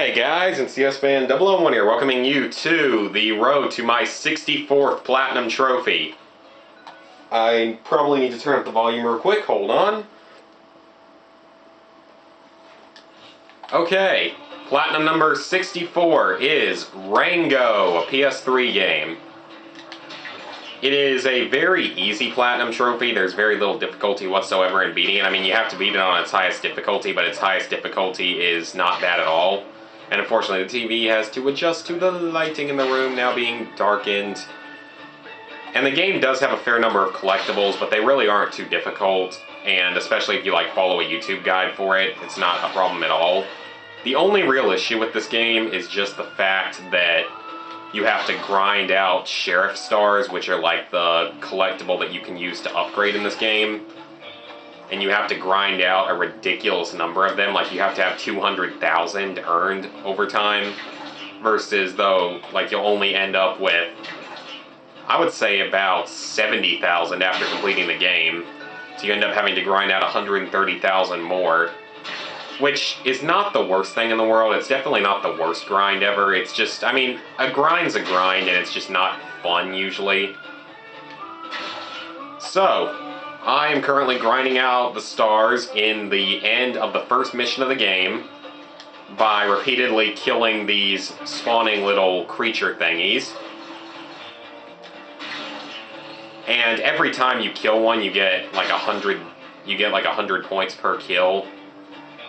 Hey guys, it's CSFan 001 here, welcoming you to the road to my 64th Platinum Trophy. I probably need to turn up the volume real quick, hold on. Okay, Platinum number 64 is Rango, a PS3 game. It is a very easy Platinum Trophy. There's very little difficulty whatsoever in beating it. I mean, you have to beat it on its highest difficulty, but its highest difficulty is not bad at all. And unfortunately, the TV has to adjust to the lighting in the room now being darkened. And the game does have a fair number of collectibles, but they really aren't too difficult. And especially if you follow a YouTube guide for it, it's not a problem at all. The only real issue with this game is just the fact that you have to grind out sheriff stars, which are like the collectible that you can use to upgrade in this game. And you have to grind out a ridiculous number of them, like you have to have 200,000 earned over time, versus though, you'll only end up with, I would say about 70,000 after completing the game. So you end up having to grind out 130,000 more, which is not the worst thing in the world. It's definitely not the worst grind ever. It's just, I mean, a grind's a grind, and it's just not fun usually. So, I am currently grinding out the stars in the end of the first mission of the game by repeatedly killing these spawning little creature thingies. And every time you kill one, you get like 100 points per kill.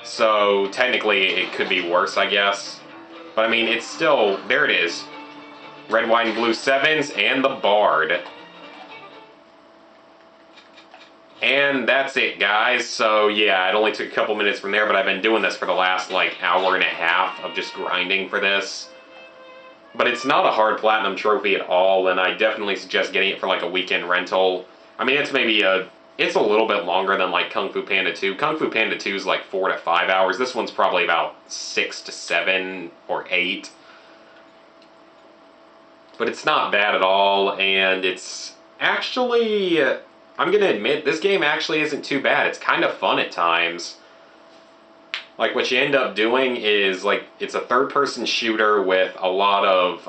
So technically it could be worse, I guess. But I mean, it's still, there it is. Red, white, and blue 7s and the Bard. And that's it, guys. So yeah, it only took a couple minutes from there, but I've been doing this for the last hour and a half of just grinding for this. But it's not a hard Platinum Trophy at all, and I definitely suggest getting it for a weekend rental. I mean, it's a little bit longer than Kung Fu Panda 2. Kung Fu Panda 2 is 4 to 5 hours. This one's probably about 6 to 7 or 8. But it's not bad at all, and it's actually, I'm gonna admit, this game actually isn't too bad. It's kind of fun at times. What you end up doing is, it's a third-person shooter with a lot of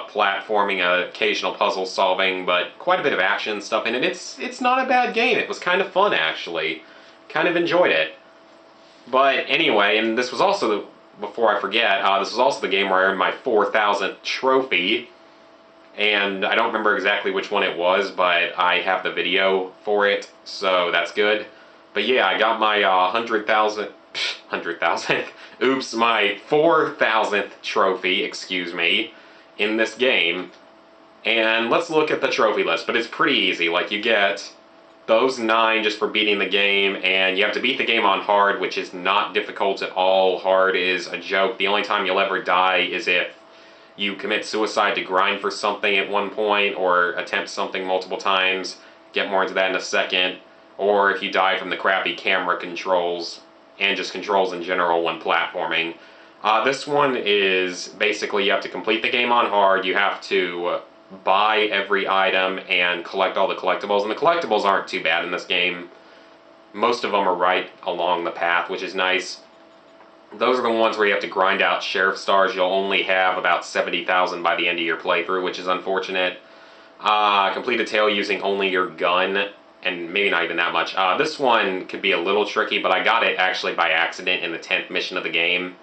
platforming, occasional puzzle solving, but quite a bit of action stuff in it. It's not a bad game. It was kind of fun, actually. Kind of enjoyed it. But anyway, and this was also, before I forget, this was also the game where I earned my 4,000th trophy. And I don't remember exactly which one it was, but I have the video for it, so that's good. But yeah, I got my 100,000th, oops, my 4,000th trophy, excuse me, in this game. And let's look at the trophy list, but it's pretty easy. You get those 9 just for beating the game, and you have to beat the game on hard, which is not difficult at all. Hard is a joke. The only time you'll ever die is if you commit suicide to grind for something at one point, or attempt something multiple times. Get more into that in a second. Or if you die from the crappy camera controls, and just controls in general when platforming. This one is basically you have to complete the game on hard, you have to buy every item and collect all the collectibles, and the collectibles aren't too bad in this game. Most of them are right along the path, which is nice. Those are the ones where you have to grind out sheriff stars. You'll only have about 70,000 by the end of your playthrough, which is unfortunate. Complete a tail using only your gun, and maybe not even that much. This one could be a little tricky, but I got it actually by accident in the 10th mission of the game.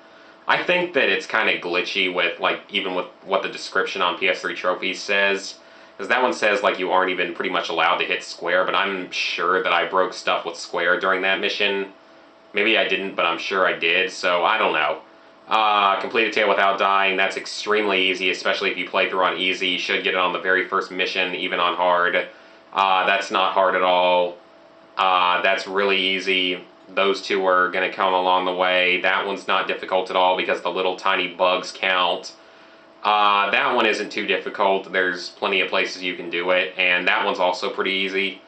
I think that it's kind of glitchy with, even with what the description on PS3 trophies says. Because that one says, you aren't even pretty much allowed to hit square, but I'm sure that I broke stuff with square during that mission. Maybe I didn't, but I'm sure I did, so I don't know. Complete a tail without dying. That's extremely easy, especially if you play through on easy. You should get it on the very first mission, even on hard. That's not hard at all. That's really easy. Those two are going to come along the way. That one's not difficult at all because the little tiny bugs count. That one isn't too difficult. There's plenty of places you can do it, and that one's also pretty easy.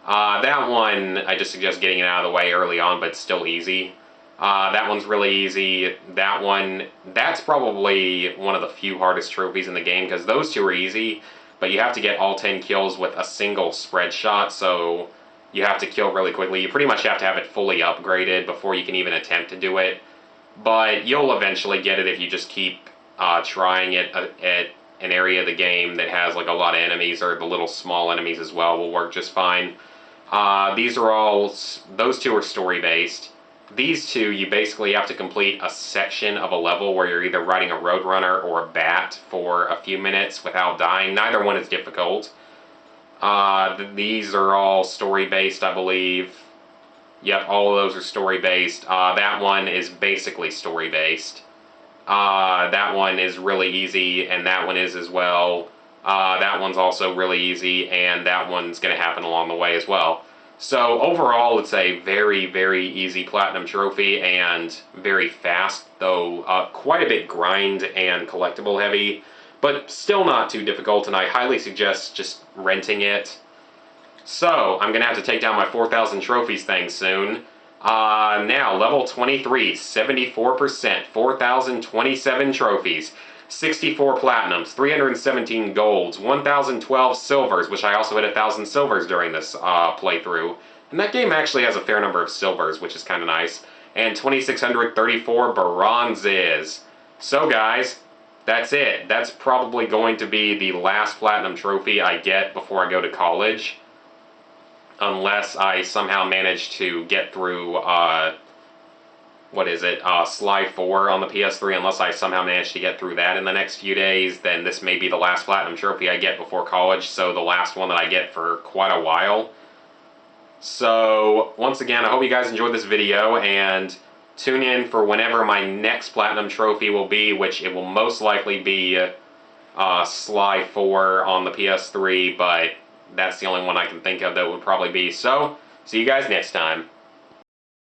That one, I just suggest getting it out of the way early on, but it's still easy. That one's really easy. That one, that's probably one of the few hardest trophies in the game, because those two are easy, but you have to get all 10 kills with a single spread shot, so you have to kill really quickly. You pretty much have to have it fully upgraded before you can even attempt to do it. but you'll eventually get it if you just keep trying it at an area of the game that has like a lot of enemies, or the little small enemies as well will work just fine. These are all, those two are story based. These two, you basically have to complete a section of a level where you're either riding a Roadrunner or a Bat for a few minutes without dying. Neither one is difficult. These are all story based, I believe. Yep, all of those are story based. That one is basically story based. That one is really easy, and that one is as well. That one's also really easy, and that one's going to happen along the way as well. So overall, it's a very, very easy Platinum Trophy, and very fast, though quite a bit grind and collectible heavy, but still not too difficult, and I highly suggest just renting it. So, I'm going to have to take down my 4,000 trophies thing soon. Now, level 23, 74%, 4,027 trophies, 64 platinums, 317 golds, 1,012 silvers, which I also hit 1,000 silvers during this playthrough. And that game actually has a fair number of silvers, which is kind of nice. And 2,634 bronzes. So guys, that's it. That's probably going to be the last platinum trophy I get before I go to college. Unless I somehow manage to get through, Sly 4 on the PS3, unless I somehow manage to get through that in the next few days, then this may be the last Platinum Trophy I get before college, so the last one that I get for quite a while. So, once again, I hope you guys enjoyed this video, and tune in for whenever my next Platinum Trophy will be, which it will most likely be Sly 4 on the PS3, but that's the only one I can think of that would probably be. So, see you guys next time.